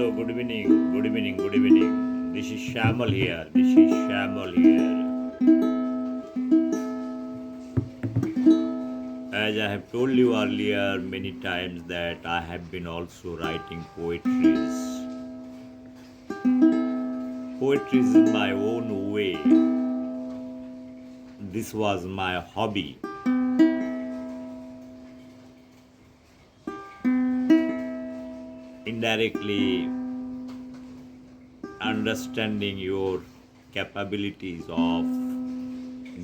Hello, good evening, good evening, good evening. This is Shamal here. This is Shamal here. As I have told you earlier many times that I have been also writing poetries. Poetries in my own way. This was my hobby. Indirectly understanding your capabilities of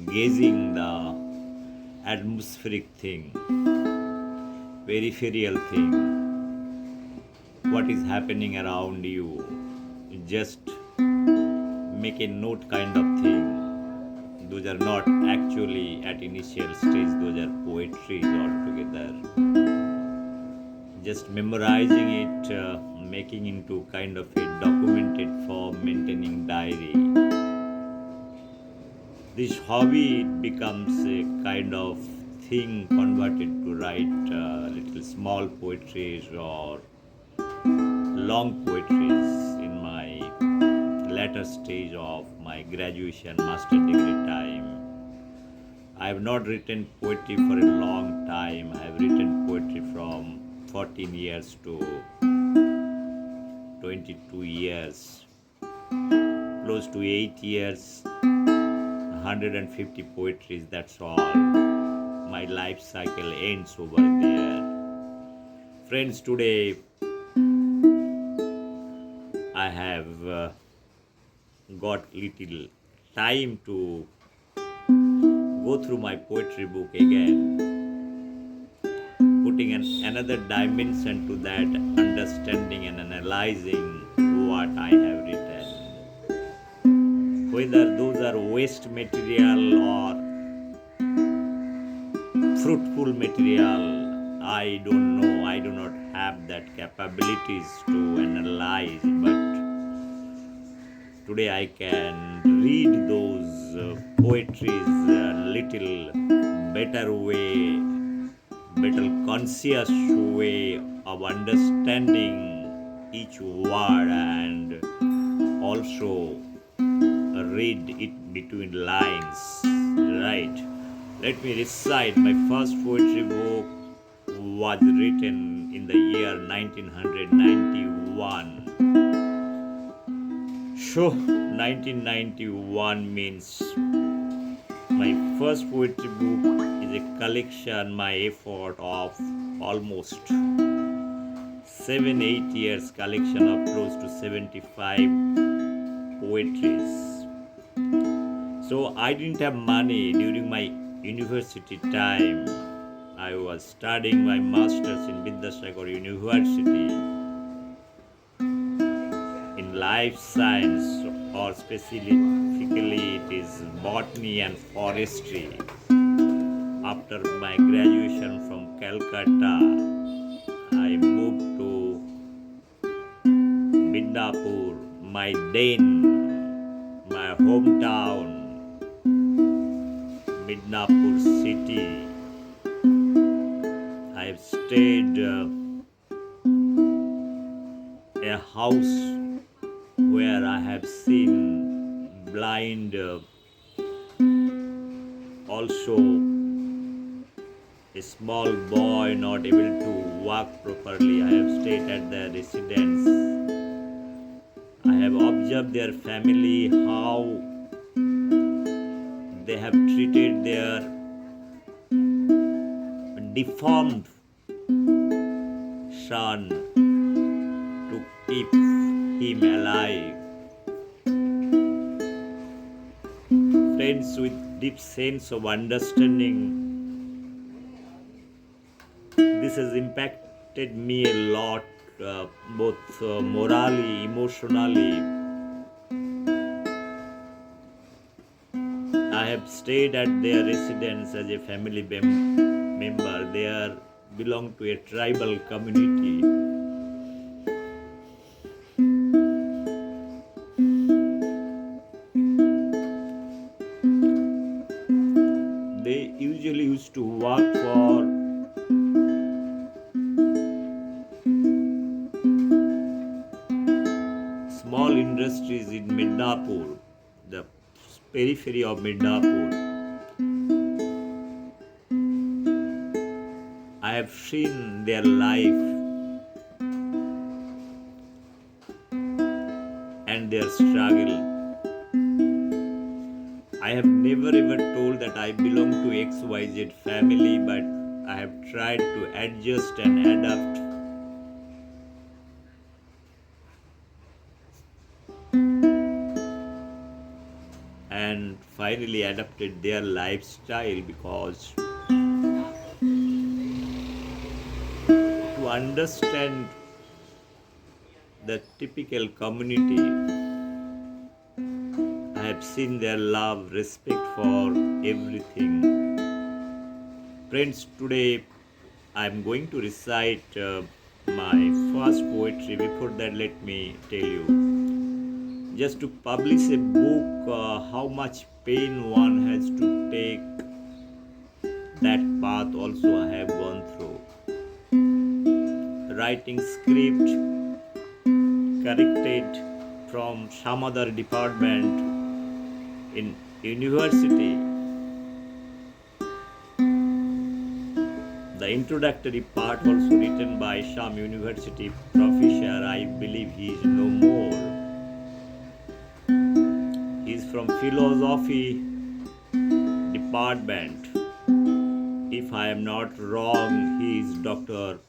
gauging the atmospheric thing, peripheral thing, what is happening around you, just make a note kind of thing. Those are not actually at initial stage, those are poetries altogether. Just memorizing it, making into kind of a documented form, maintaining diary. This hobby becomes a kind of thing converted to write little small poetries or long poetries in my latter stage of my graduation master degree time. I have not written poetry for a long time. I have written poetry from 14 years to 22 years, close to 8 years, 150 poetries, that's all. My life cycle ends over there. Friends, today I have got little time to go through my poetry book again, putting another dimension to that understanding and analyzing what I have written. Whether those are waste material or fruitful material, I don't know. I do not have that capabilities to analyze, but today I can read those poetries a little better way, better conscious way of understanding each word and also read it between lines, right? Let me recite. My first poetry book was written in the year 1991. So 1991 means my first poetry book is a collection, my effort of almost 7-8 years, collection of close to 75 poetries. So I didn't have money during my university time. I was studying my masters in Vidyasagar University in life science, or specifically it is botany and forestry. After my graduation from Calcutta, I moved to Midnapur, my den, my hometown, Midnapur city. I have stayed a house where I have seen blind, also a small boy not able to walk properly. I have stayed at their residence. I have observed their family, how they have treated their deformed son to keep him alive. Friends, with deep sense of understanding, this has impacted me a lot, both morally, emotionally. I have stayed at their residence as a family member. They belong to a tribal community. They usually used to work for small industries in Midnapur, the periphery of Midnapur. I have seen their life and their struggle. I have never ever told that I belong to XYZ family, but I have tried to adjust and adapt. And finally adapted their lifestyle, because to understand the typical community, I have seen their love, respect for everything. Friends, today I am going to recite my first poetry. Before that, let me tell you, just to publish a book, how much pain one has to take. That path also I have gone through. Writing script, corrected from some other department in university. The introductory part also written by some university professor. I believe he is no more. He is from philosophy department. If I am not wrong, he is Dr.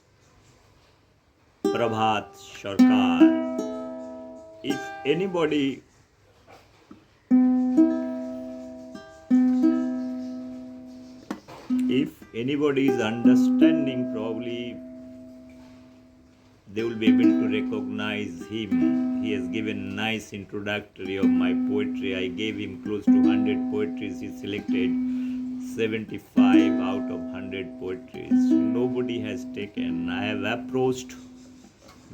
Prabhat Sarkar. If anybody is understanding, probably they will be able to recognize him. He has given nice introductory of my poetry. I gave him close to 100 poetries. He selected 75 out of 100 poetries. Nobody has taken. I have approached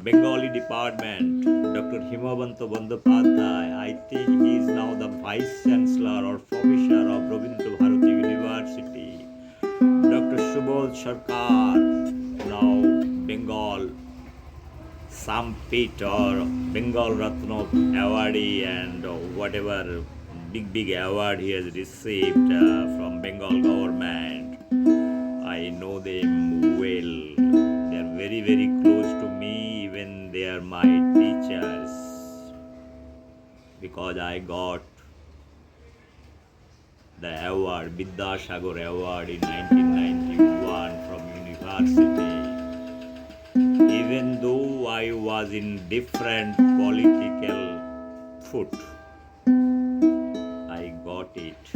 Bengali department, Dr. Himavanta Bandyopadhyay. I think he is now the Vice Chancellor or Professor of Rabindra Bharati University. Dr. Subodh Sarkar, now Bengal Sampit or Bengal Ratna awardee, and whatever big award he has received from Bengal government. I know them well. They are very, very close to me. Even they are my teachers, because I got the award, Vidyasagar Award, in 1991 from university. Even though I was in different political foot, I got it.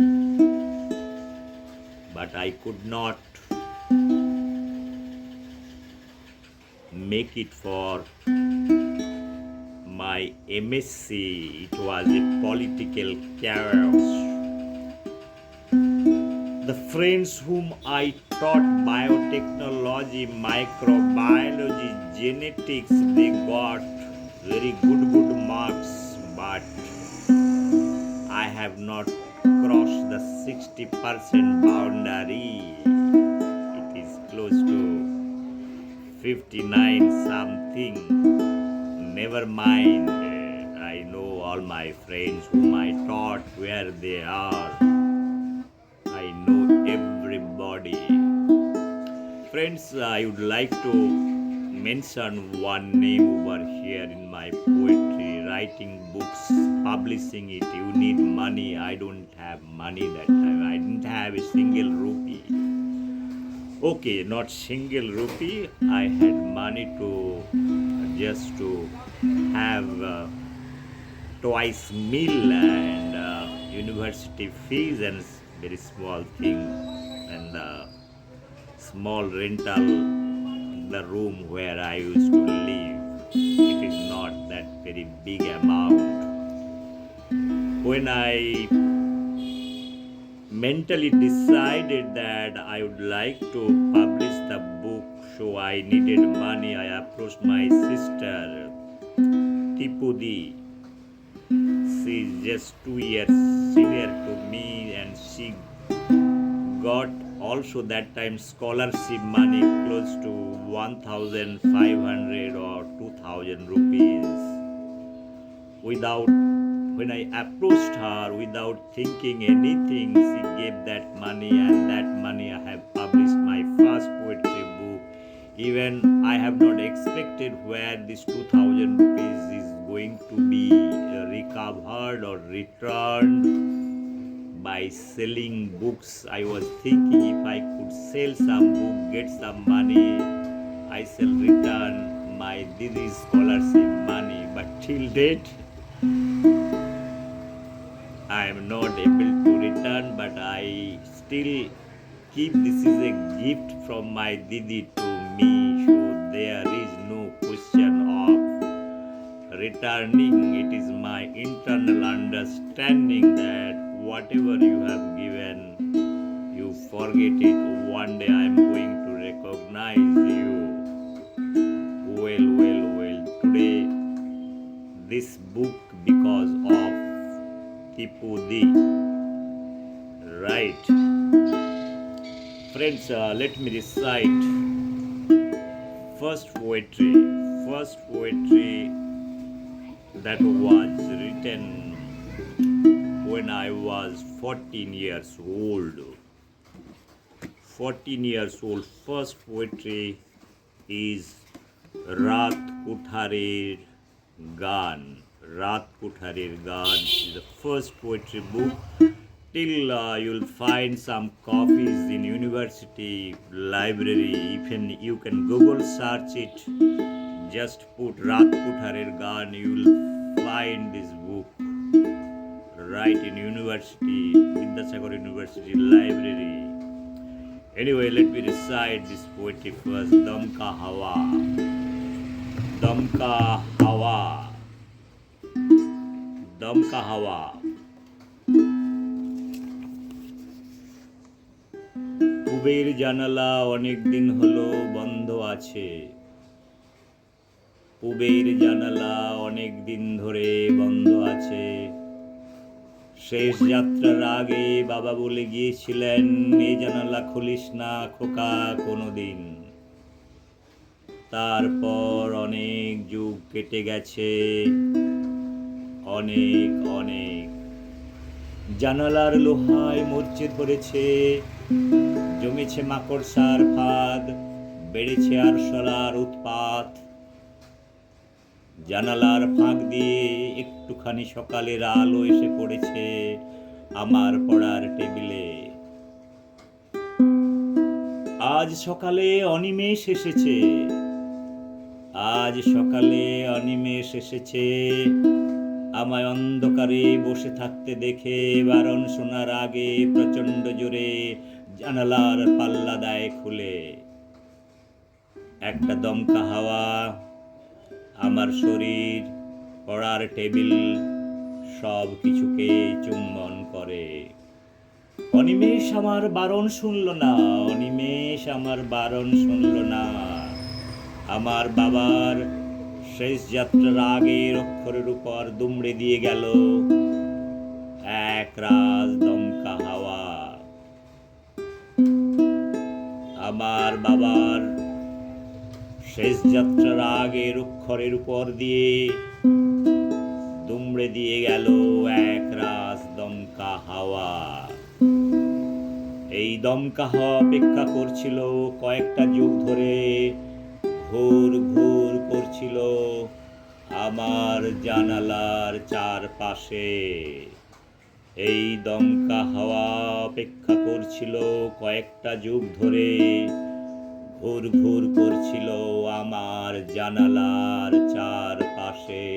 But I could not make it for my MSc. It was a political chaos. The friends whom I taught biotechnology, microbiology, genetics, they got very good marks, but I have not crossed the 60% boundary. It is close to 59 something. Never mind. I know all my friends whom I taught, where they are. I know everybody. Friends, I would like to mention one name over here in my poetry. Writing books, publishing it, you need money. I don't have money that time. I didn't have a single rupee. Okay, not single rupee. I had money to just to have twice meal and university fees and very small thing, and the small rental, the room where I used to live. It is not that very big amount. When I mentally decided that I would like to publish the book, so I needed money, I approached my sister, Tipudi. She is just 2 years senior to me, and she got also that time scholarship money close to 1,500 or 2,000 rupees. without when I approached her without thinking anything, she gave that money, and that money I have published my first poetry book. Even I have not expected where this 2000 rupees is going to be recovered or returned by selling books. I was thinking if I could sell some book, get some money, I shall return my Didi's scholarship money. But till date, I am not able to return, but I still keep this is a gift from my Didi to me. So there is no question of returning. It is my internal understanding that whatever you have given, you forget it. One day I am going to recognize you. Well. Today, this book because of Tipu Di. Right. Friends, let me recite first poetry. First poetry that was written when I was 14 years old. 14 years old. First poetry is Raat Kutharer Gan. Raat Kutharer Gan is the first poetry book. Till you'll find some copies in university library. Even you can Google search it. Just put Raat Kutharer Gan, you'll find this book right in university, Vidyasagar University library. Anyway, let me recite this poetry first. Dam ka hawa, dam ka hawa, dam ka hawa. পুবের জানালা অনেক দিন হলো বন্ধ আছে, পুবের জানালা অনেক দিন ধরে বন্ধ আছে। শেষ যাত্রার আগে বাবা বলে গিয়েছিলেন, এই জানালা খুলিস না খোকা কোনোদিন। তারপর অনেক যুগ কেটে গেছে, অনেক। জানালার লোহায় মরচে ধরেছে, জমেছে মাকড়সার ফাঁদ, বেড়েছে আরশোলার উৎপাত। জানালার ফাঁক দিয়ে একটুখানি সকালের আলো এসে পড়েছে আমার পড়ার টেবিলে। আজ সকালে অনিমেষ এসেছে, আজ সকালে অনিমেষ এসেছে, আমায় অন্ধকারে বসে থাকতে দেখে বারণ শোনার আগে প্রচণ্ড জোরে জানালার পাল্লা দেয় খুলে। একটা দমকা হাওয়া আমার শরীর, পড়ার টেবিল সব কিছুকে চুম্বন করে। অনিমেষ আমার বারণ শুনল না, অনিমেষ আমার বারণ শুনল না। আমার বাবার শেষ যাত্রার আগের অক্ষরের উপর দুমড়ে দিয়ে গেল এক রাজ দমকা হাওয়া। আমার বাবার শেষ যাত্রার আগের অক্ষরের উপর দিয়ে দুমড়ে দিয়ে গেল এক রাজ দমকা হাওয়া। এই দমকা হাওয়া অপেক্ষা করছিল কয়েকটা যুগ ধরে, ঘুর করছিল আমার জানালার চারপাশে। এই দমকা হাওয়া অপেক্ষা করছিল কয়েকটা যুগ ধরে, ঘুর করছিল আমার জানালার চারপাশে।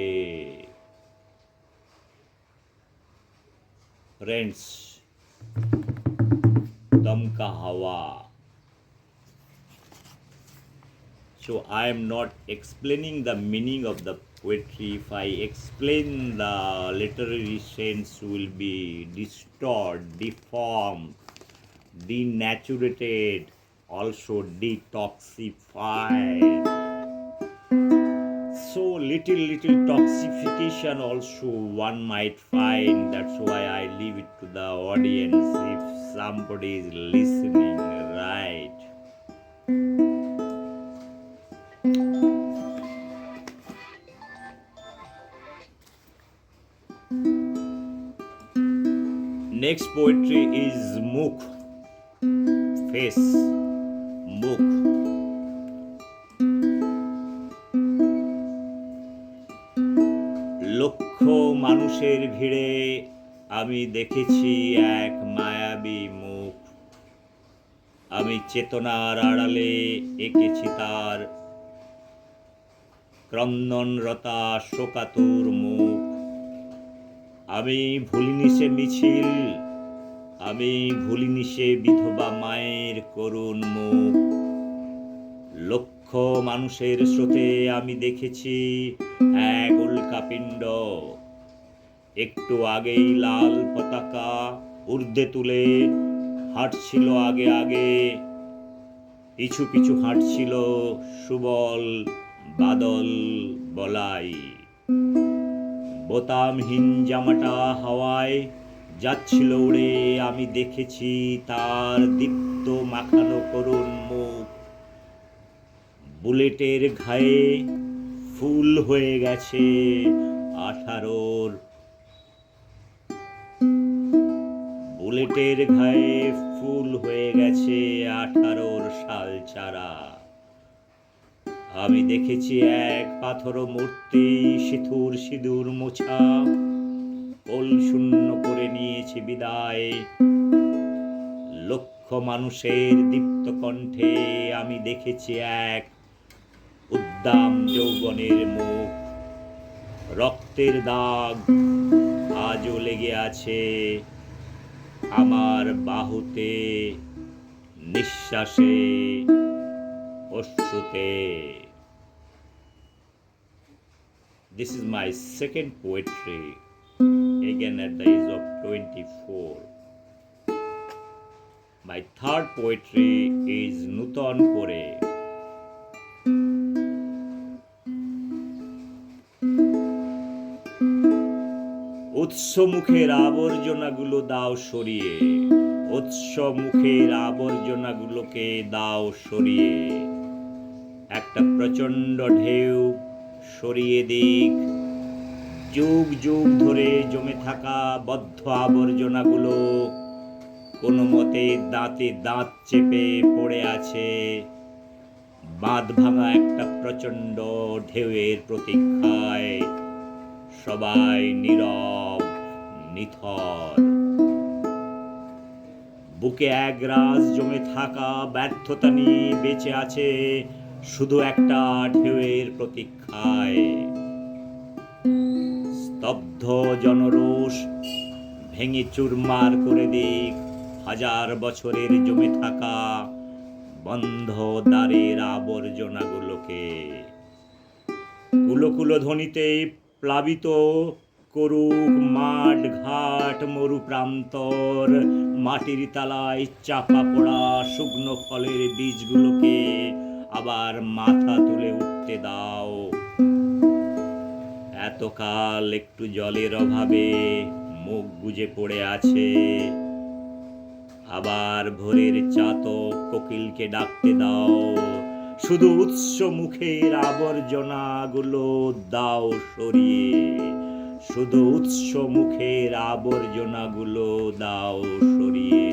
ফ্রেন্ডস, দমকা হাওয়া. So I am not explaining the meaning of the poetry. If I explain, the literary sense will be distorted, deformed, denaturated, also detoxified. So little toxification also one might find. That's why I leave it to the audience if somebody is listening, right? next poetry is Mukh, face, Mukh. লক্ষ মানুষের ভিড়ে আমি দেখেছি এক মায়াবী মুখ। আমি চেতনার আড়ালে এঁকেছি তার ক্রন্দনরতা শোকাতুর মুখ। আমি ভুলিনি সে মিছিল, আমি ভুলিনি সে বিধবা মায়ের করুণ মুখ। লক্ষ মানুষের স্রোতে আমি দেখেছি এক উল্কাপিণ্ড। একটু আগেই লাল পতাকা ঊর্ধ্বে তুলে হাঁটছিল আগে আগে, পিছু পিছু হাঁটছিল সুবল বাদল বলাই। বোতামহীন জামাটা হাওয়ায় যাচ্ছিল উড়ে, আমি দেখেছি তার দীপ্ত মাখানো করুণ মুখ। বুলেটের ঘায়ে ফুল হয়ে গেছে 18-র, বুলেটের ঘায়ে ফুল হয়ে গেছে 18-র শাল চারা। আমি দেখেছি এক পাথর মূর্তি সিঁথুর সিঁদুর মোছা, কোল শূন্য করে নিয়েছে বিদায়। লক্ষ মানুষের দীপ্ত কণ্ঠে আমি দেখেছি এক উদ্দাম যৌবনের মুখ। রক্তের দাগ আজও লেগে আছে আমার বাহুতে, নিঃশ্বাসে, অশ্রুতে। This is my second poetry, again at the age of 24. My third poetry is নূতন করে। উৎসমুখের আবর্জনাগুলো দাও সরিয়ে, উৎসমুখের আবর্জনাগুলোকে দাও সরিয়ে। একটা প্রচণ্ড ঢেউ সরিয়ে দিক যুগ যুগ ধরে জমে থাকা বদ্ধ আবর্জনাগুলো কোনো মতে দাঁতে দাঁত চেপে পড়ে আছে বাঁধ ভাঙা একটা প্রচণ্ড ঢেউয়ের প্রতীক্ষায়। সবাই নীরব নিথর, বুকে একরাশ জমে থাকা ব্যর্থতা নিয়ে বেঁচে আছে শুধু একটা ঢেউয়ের প্রতীক্ষায়। স্তব্ধ জনরোষ ভেঙে চুরমার করে দিক হাজার বছরের জমে থাকা বন্ধ দ্বারের আবর্জনাগুলোকে। কুলো কুলো ধ্বনিতে প্লাবিত করুক মাঠ ঘাট মরু প্রান্তর, মাটির তালায় চাপা পড়া শুকনো ফলের বীজগুলোকে আবার মাথা তুলে উঠতে দাও। এতকাল একটু জলের অভাবে মুখ বুজে পড়ে আছে, আবার ভোরের চাতক কোকিলকে ডাকতে দাও। শুধু উৎস মুখের আবর্জনাগুলো দাও সরিয়ে, শুধু উৎস মুখের আবর্জনাগুলো দাও সরিয়ে।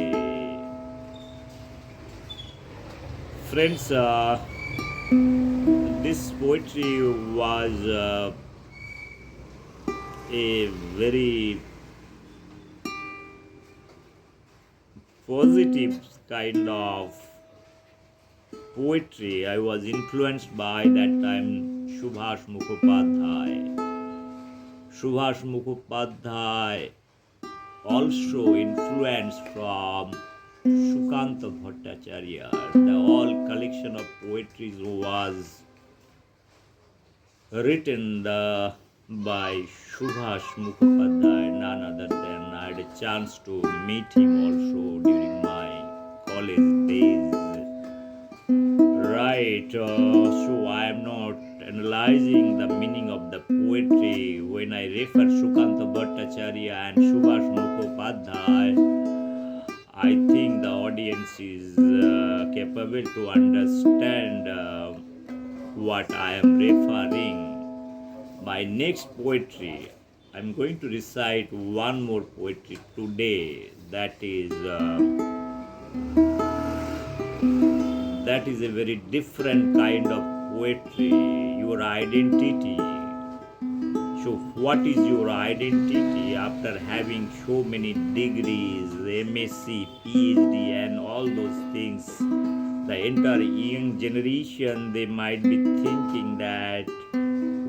Friends, this poetry was a very positive kind of poetry. I was influenced by that time Subhash Mukhopadhyay. Subhash Mukhopadhyay also influenced from Sukanta Bhattacharya. The all collection of poetry was written by Subhash Mukhopadhyay, none other than I had a chance to meet him also during my college days. Right, so I am not analyzing the meaning of the poetry. When I refer Sukanta Bhattacharya and Subhash Mukhopadhyay, I think the audience is capable to understand what I am referring. My next poetry I'm going to recite one more poetry today. That is a very different kind of poetry. Your identity. So, what is your identity after having so many degrees, MSc, PhD, and all those things? The entire young generation, they might be thinking that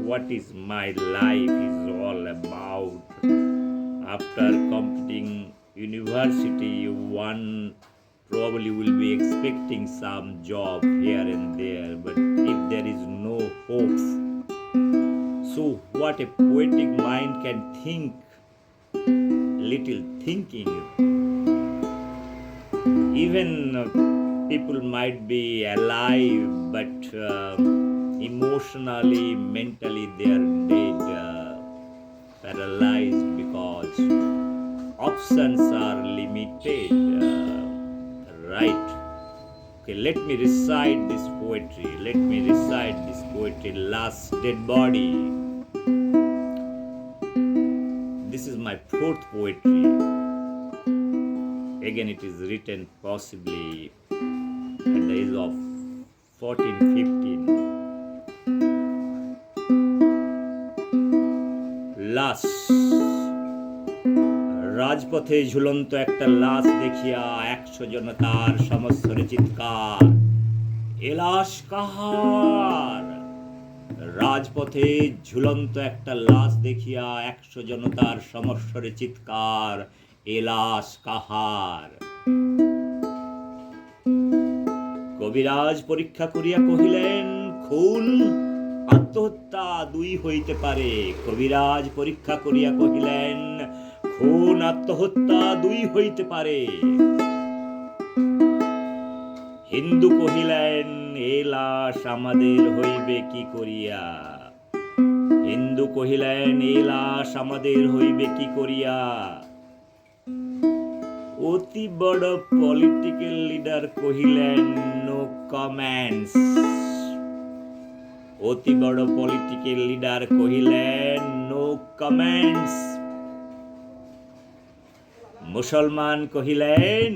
what is my life is all about. After completing university, one probably will be expecting some job here and there, but if there is no hope, so what a poetic mind can think, little thinking. Even people might be alive, but emotionally, mentally, they are dead, paralyzed, because options are limited. Right? Okay, let me recite this poetry. Last Dead Body. This is my fourth poetry. Again, it is written possibly at the age of 14, 15. লাশ। রাজপথে ঝুলন্ত একটা লাশ দেখিয়া 100 জনতার সমস্বরে চিৎকার, এ লাশ কাহার? রাজপথে ঝুলন্ত একটা লাশ দেখিয়া 100 জনতার সমস্বরে চিৎকার, এ লাশ কাহার? কবিরাজ পরীক্ষা করিয়া কহিলেন, খুন আত্মহত্যা দুই হইতে পারে। কবিরাজ পরীক্ষা করিয়া কহিলেন, খুন আত্মহত্যা দুই হইতে পারে। হিন্দু কহিলেন, এ লাশ আমাদের হইবে কি করিয়া? হিন্দু কহিলেন, এ লাশ আমাদের হইবে কি করিয়া? অতি বড় পলিটিক্যাল লিডার কহিলেন, নো কমেন্টস। অতি বড় পলিটিক্যাল লিডার কহিলেন, নো কমেন্টস। মুসলমান কহিলেন,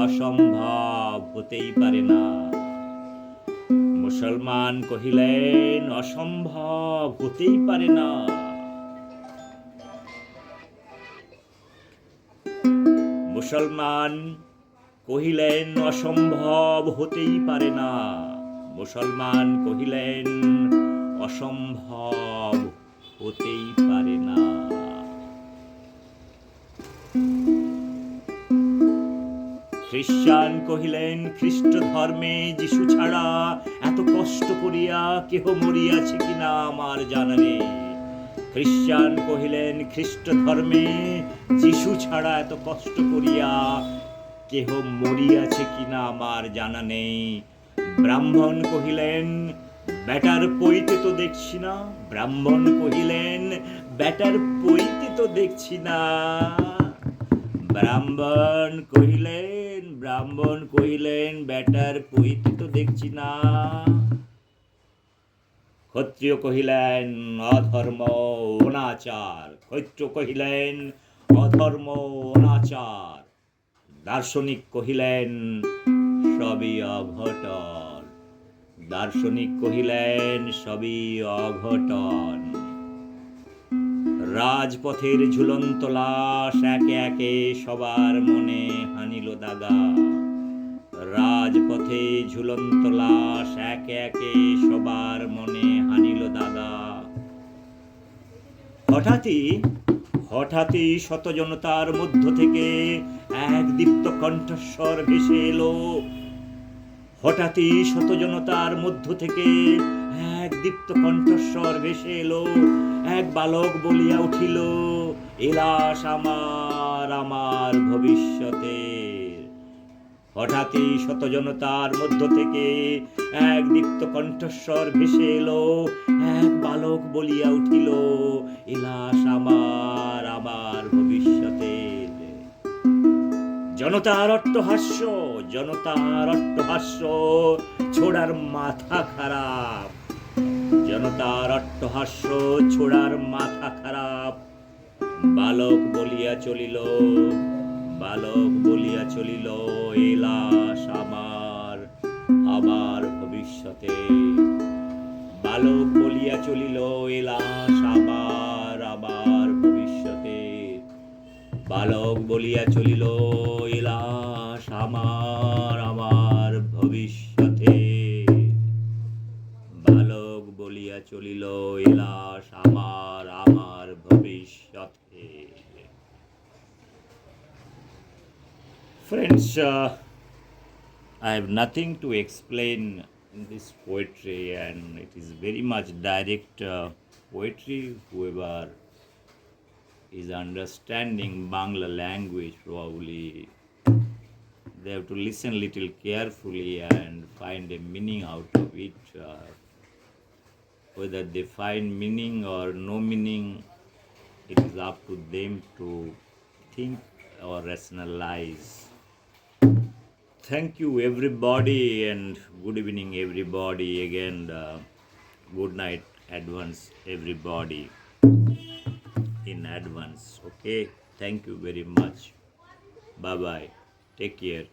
অসম্ভব, হতেই পারে না। মুসলমান কহিলেন, অসম্ভব, হতেই পারে না। মুসলমান কহিলেন, অসম্ভব, হতেই পারে না। মুসলমান কহিলেন, অসম্ভব, হতেই পারে না। খ্রিস্টান কহিলেন, খ্রিস্ট ধর্মে যিশু ছাড়া এত কষ্ট করিয়া কেহ মরিয়াছে কিনা আমার জানা নেই। খ্রিস্টান কহিলেন, খ্রিস্ট ধর্মে যিশু ছাড়া এত কষ্ট করিয়া কেহ মরিয়াছে কিনা আমার জানা নেই। ব্রাহ্মণ কহিলেন, বেটার পইতে তো দেখছি না। ব্রাহ্মণ কহিলেন, বেটার পইতে তো দেখছি না। ব্রাহ্মণ কহিলেন, বেটার পইতে তো দেখছি না। ক্ষত্রিয় কহিলেন, অধর্ম অনাচার। ক্ষত্রিয় কহিলেন, অধর্ম অনাচার। দার্শনিক কহিলেন, সবই অঘটন। দার্শনিক কহিলেন, সবই অঘটন। রাজপথের ঝুলন্ত লাশ একে একে সবার মনে হানিল দাগা। রাজপথে ঝুলন্ত লাশ একে একে সবার মনে হানিল দাগা। হঠাৎই শত জনতার মধ্য থেকে এক দীপ্ত কণ্ঠস্বর ভেসে এলো। হঠাৎই শত জনতার মধ্য থেকে এক দীপ্ত কণ্ঠস্বর ভেসে এলো। এক বালক বলিয়া উঠিল, এ লাশ আমার, আমার ভবিষ্যতের। হঠাৎই শত জনতার মধ্য থেকে এক দীপ্ত কণ্ঠস্বর ভেসে এলো। এক বালক বলিয়া উঠিল, এ লাশ আমার, আমার ভবিষ্যতের। জনতার অট্টহাস্য, ছোড়ার মাথা খারাপ। জনতার অট্টহাস্য ছোড়ার মাথা খারাপ, বালক বলিয়া চলিল, বালক বলিয়া চলিল, এ লাশ আমার, আমার ভবিষ্যতে। বালক বলিয়া চলিল, এ লাশ আমার, আমার ভবিষ্যতে। বালক বলিয়া চলিল, এ লাশ আমার, আমার ভবিষ্যতে। বালক বলিয়া চলিল, এ লাশ আমার, আমার ভবিষ্যতে। Friends, I have nothing to explain in this poetry, and it is very much direct poetry. Whoever is understanding Bangla language, probably they have to listen little carefully and find a meaning out of it. Whether they find meaning or no meaning, it is up to them to think or rationalize. Thank you, everybody, and good evening, everybody. Again, good night, advance, everybody, in advance. Okay, thank you very much. Bye bye. Take care.